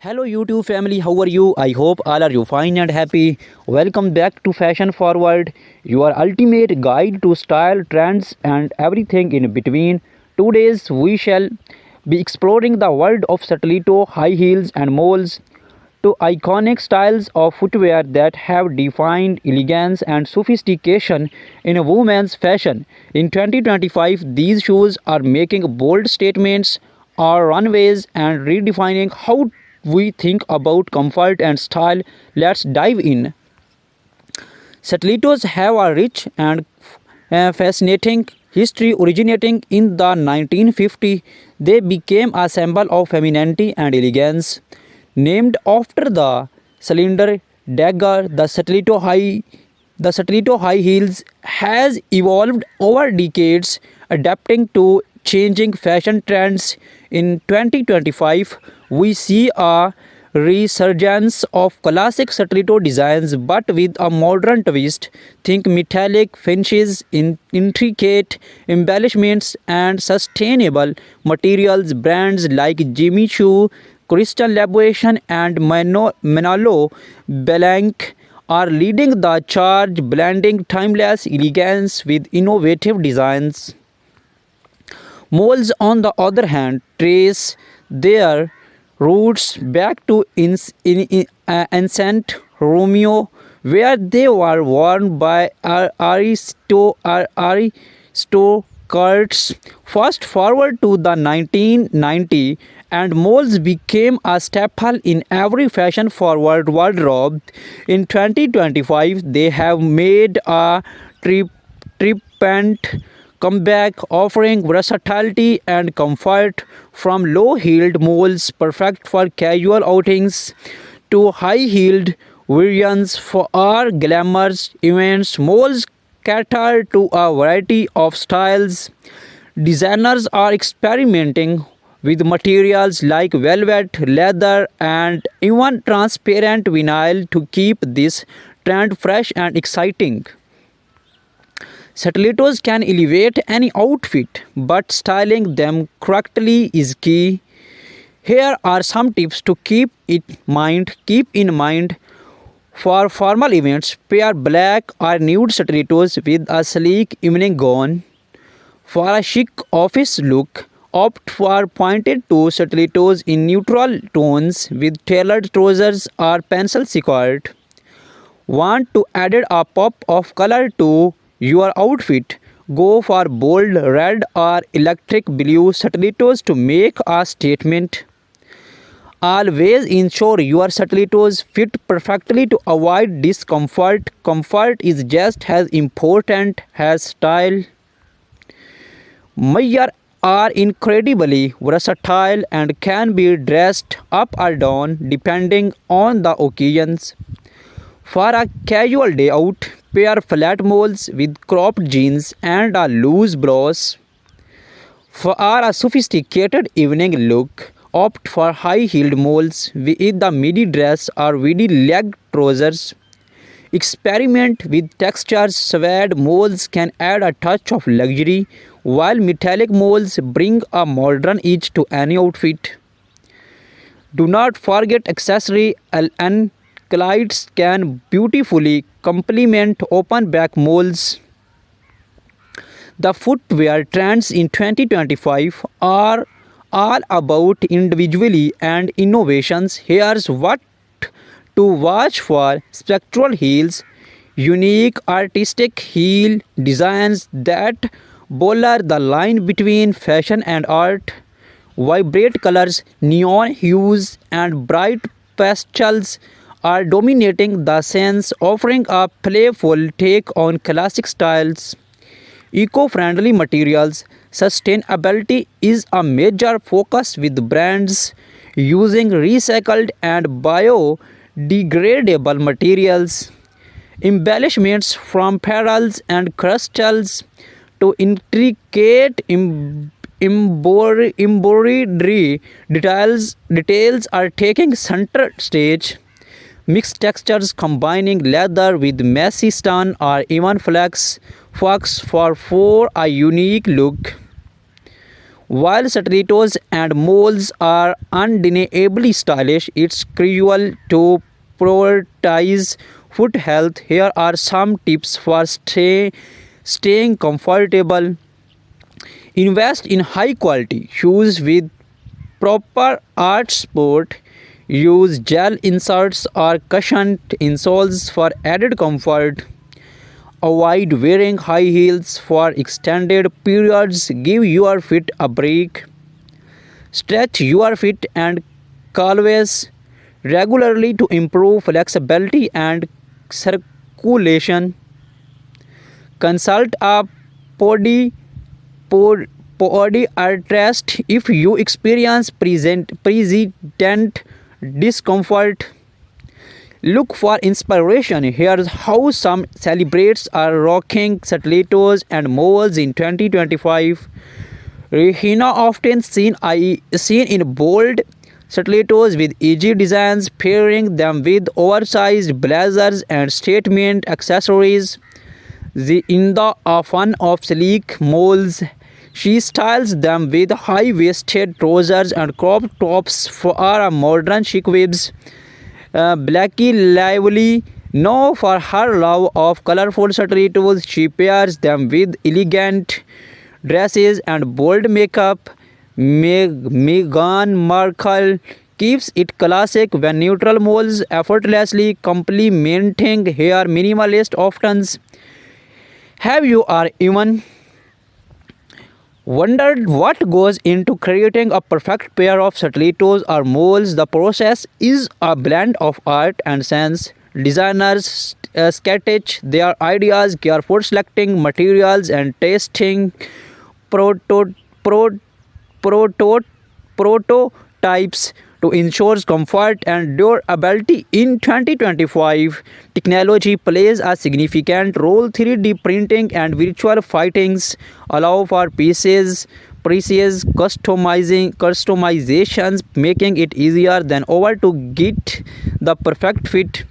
Hello YouTube family, how are you? I hope all are you fine and happy. Welcome back to Fashion Forward, your ultimate guide to style, trends and everything in between. Today we shall be exploring the world of stiletto, high heels and moles, two iconic styles of footwear that have defined elegance and sophistication in women's fashion. In 2025, these shoes are making bold statements on runways and redefining how we think about comfort and style. Let's dive in. Stilettos have a rich and fascinating history originating in the 1950s. They became a symbol of femininity and elegance. Named after the cylinder dagger, the stiletto high heels has evolved over decades, adapting to changing fashion trends. In 2025, we see a resurgence of classic stiletto designs but with a modern twist. Think metallic finishes, intricate embellishments, and sustainable materials. Brands like Jimmy Choo, Crystal Labuation, and Manolo Blanc are leading the charge, blending timeless elegance with innovative designs. Moles, on the other hand, trace their roots back to ancient Romeo, where they were worn by aristocrats. Fast forward to the 1990s, and moles became a staple in every fashion-forward wardrobe. In 2025, they have made a triumphant comeback, offering versatility and comfort from low-heeled moles perfect for casual outings to high-heeled variants for our glamorous events. Moles cater to a variety of styles. Designers are experimenting with materials like velvet, leather, and even transparent vinyl to keep this trend fresh and exciting. Stilettos can elevate any outfit, but styling them correctly is key. Here are some tips to keep in mind for formal events. Pair black or nude stilettos with a sleek evening gown. For a chic office look, opt for pointed toe stilettos in neutral tones with tailored trousers or pencil skirt. Want to add a pop of color to your outfit? Go for bold red or electric blue stilettos to make a statement. Always ensure your stilettos fit perfectly to avoid discomfort. Comfort is just as important as style. Mayar are incredibly versatile and can be dressed up or down depending on the occasions. For a casual day out, pair flat moles with cropped jeans and a loose blouse. For a sophisticated evening look, opt for high-heeled moles with the midi dress or midi leg trousers. Experiment with textures. Suede moles can add a touch of luxury, while metallic moles bring a modern edge to any outfit. Do not forget accessory ankleits can beautifully complement open back moles. The footwear trends in 2025 are all about individuality and innovations. Here's what to watch for: spectral heels, unique artistic heel designs that blur the line between fashion and art. Vibrant colors, neon hues, and bright pastels are dominating the scenes, offering a playful take on classic styles. Eco-friendly materials. Sustainability is a major focus with brands using recycled and biodegradable materials. Embellishments from pearls and crystals to intricate embroidery details are taking center stage. Mixed textures combining leather with messy stone or even flax for a unique look. While stilettos and moles are undeniably stylish, it's crucial to prioritize foot health. Here are some tips for staying comfortable. Invest in high quality shoes with proper art support. Use gel inserts or cushioned insoles for added comfort. Avoid wearing high heels for extended periods. Give your feet a break. Stretch your feet and calves regularly to improve flexibility and circulation. Consult a podi, podiatrist if you experience persistent discomfort. Look for inspiration. Here's how some celebrities are rocking stilettos and moles in 2025. Rihanna often seen in bold stilettos with edgy designs, pairing them with oversized blazers and statement accessories. In the fun of sleek moles, she styles them with high-waisted trousers and crop tops for a modern chic vibes. Blackie Lively, known for her love of colorful stilettos, she pairs them with elegant dresses and bold makeup. Meghan Markle keeps it classic when neutral moles effortlessly complementing her minimalist options. Have you or even wondered what goes into creating a perfect pair of stilettos or moles? The process is a blend of art and science. Designers sketch their ideas, carefully selecting materials and testing proto- pro- proto- prototypes to ensure comfort and durability. In 2025, technology plays a significant role. 3D printing and virtual fittings allow for precise customizations, making it easier than ever to get the perfect fit.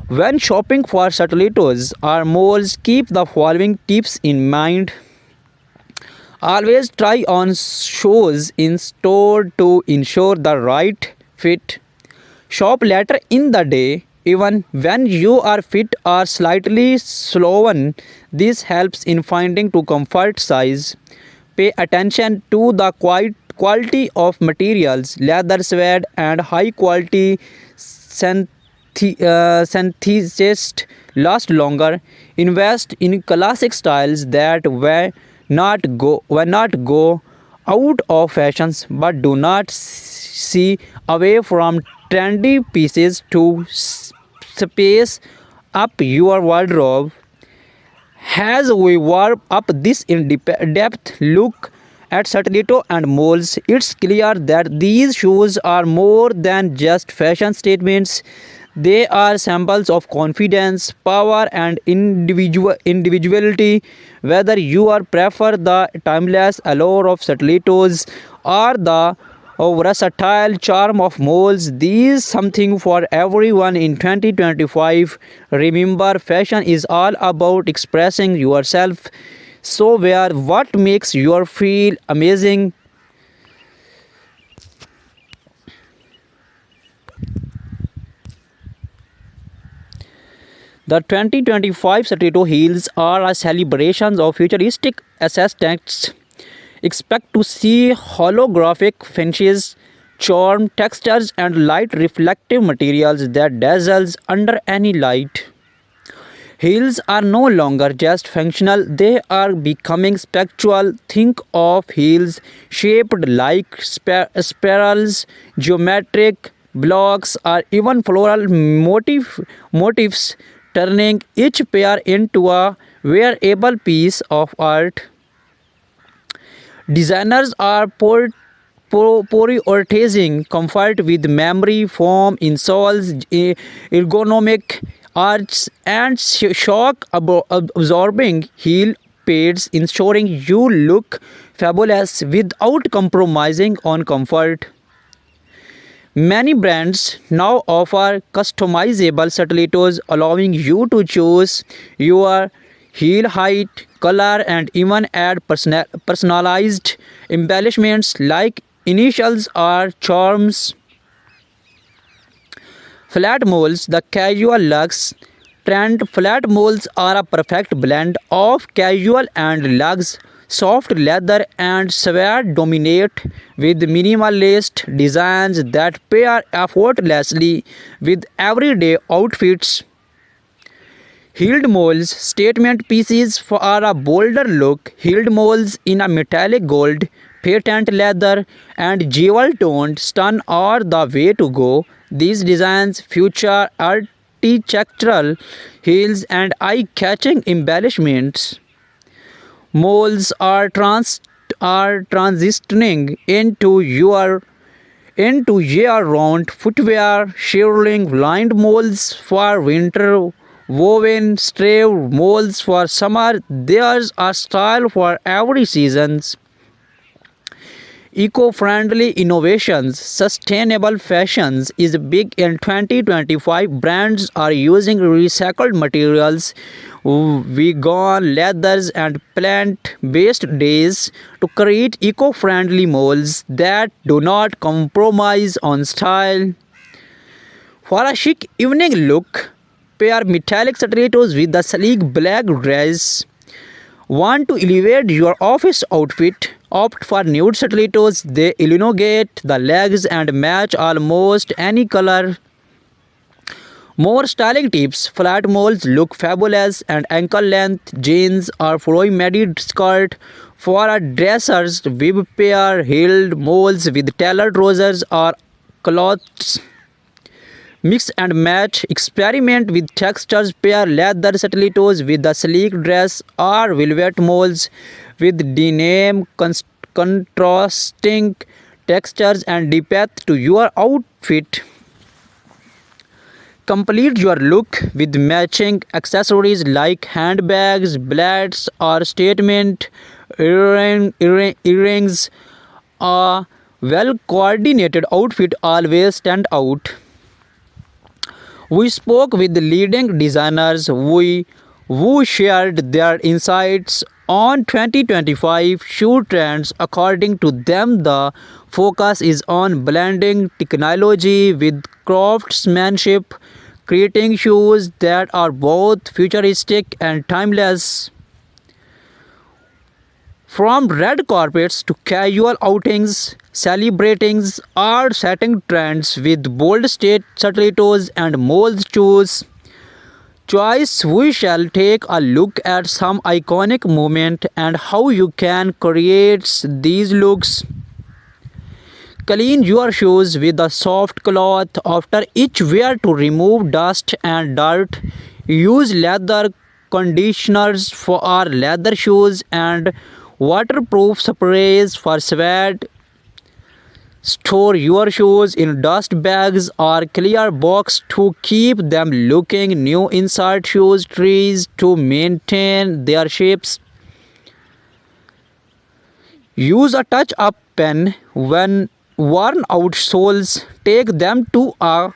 When shopping for stilettos or moles, keep the following tips in mind. Always try on shoes in store to ensure the right fit. Shop later in the day, even when your feet are slightly swollen. This helps in finding to comfort size. Pay attention to the quality of materials. Leather, suede, and high quality synthesists last longer. Invest in classic styles that will not go out of fashions, but do not see away from trendy pieces to space up your wardrobe. As we warm up this in-depth look at stiletto and moles, it's clear that these shoes are more than just fashion statements. They are symbols of confidence, power, and individuality. Whether you are prefer the timeless allure of stilettos or the versatile charm of moles, these something for everyone in 2025. Remember, fashion is all about expressing yourself. So wear what makes you feel amazing. The 2025 stiletto heels are a celebration of futuristic aesthetics. Expect to see holographic finishes, charm textures, and light reflective materials that dazzles under any light. Heels are no longer just functional, they are becoming spectral. Think of heels shaped like spirals, geometric blocks, or even floral motifs, turning each pair into a wearable piece of art. Designers are prioritizing comfort with memory foam insoles, ergonomic arches, and shock absorbing heel pads, ensuring you look fabulous without compromising on comfort. Many brands now offer customizable stilettos, allowing you to choose your heel height, color, and even add personalized embellishments like initials or charms. Flat moles, the casual luxe trend. Flat moles are a perfect blend of casual and luxe. Soft leather and suede dominate with minimalist designs that pair effortlessly with everyday outfits. Heeled moles, statement pieces for a bolder look. Heeled moles in a metallic gold, patent leather, and jewel toned stun are the way to go. These designs feature architectural heels and eye catching embellishments. Moles are transitioning into year-round footwear, shearling lined moles for winter, woven stave moles for summer. There's a style for every season. Eco-friendly innovations, sustainable fashions is big in 2025. Brands are using recycled materials, vegan leathers and plant-based dyes to create eco-friendly molds that do not compromise on style. For a chic evening look, pair metallic stilettos with the sleek black dress. Want to elevate your office outfit? Opt for nude stilettos. They elongate the legs and match almost any color. More styling tips. Flat moles look fabulous and ankle length jeans or flowy midi skirt. For a dressers, bib pair heeled moles with tailored trousers or cloths. Mix and match. Experiment with textures. Pair leather stilettos with the sleek dress or velvet moles with denim, contrasting textures and depth to your outfit. Complete your look with matching accessories like handbags, belts, or statement earrings. A well coordinated outfit always stand out. We spoke with leading designers who shared their insights on 2025 shoe trends. According to them, the focus is on blending technology with craftsmanship, creating shoes that are both futuristic and timeless. From red carpets to casual outings, celebrating or setting trends with bold state stilettos and mold shoes. Choice, we shall take a look at some iconic moments and how you can create these looks. Clean your shoes with a soft cloth after each wear to remove dust and dirt. Use leather conditioners for our leather shoes and waterproof sprays for sweat. Store your shoes in dust bags or clear box to keep them looking new. Insert shoes trees to maintain their shapes. Use a touch-up pen when worn out soles. Take them to a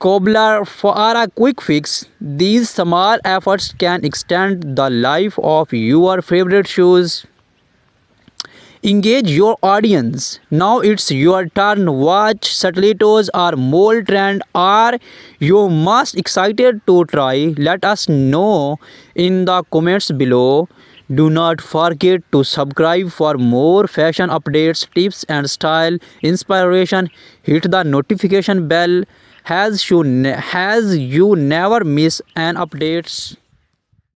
cobbler for a quick fix. These small efforts can extend the life of your favorite shoes. Engage your audience. Now it's your turn. Watch stilettos or mold trend. Are you most excited to try? Let us know in the comments below. Do not forget to subscribe for more fashion updates, tips and style inspiration. Hit the notification bell as you never miss an updates.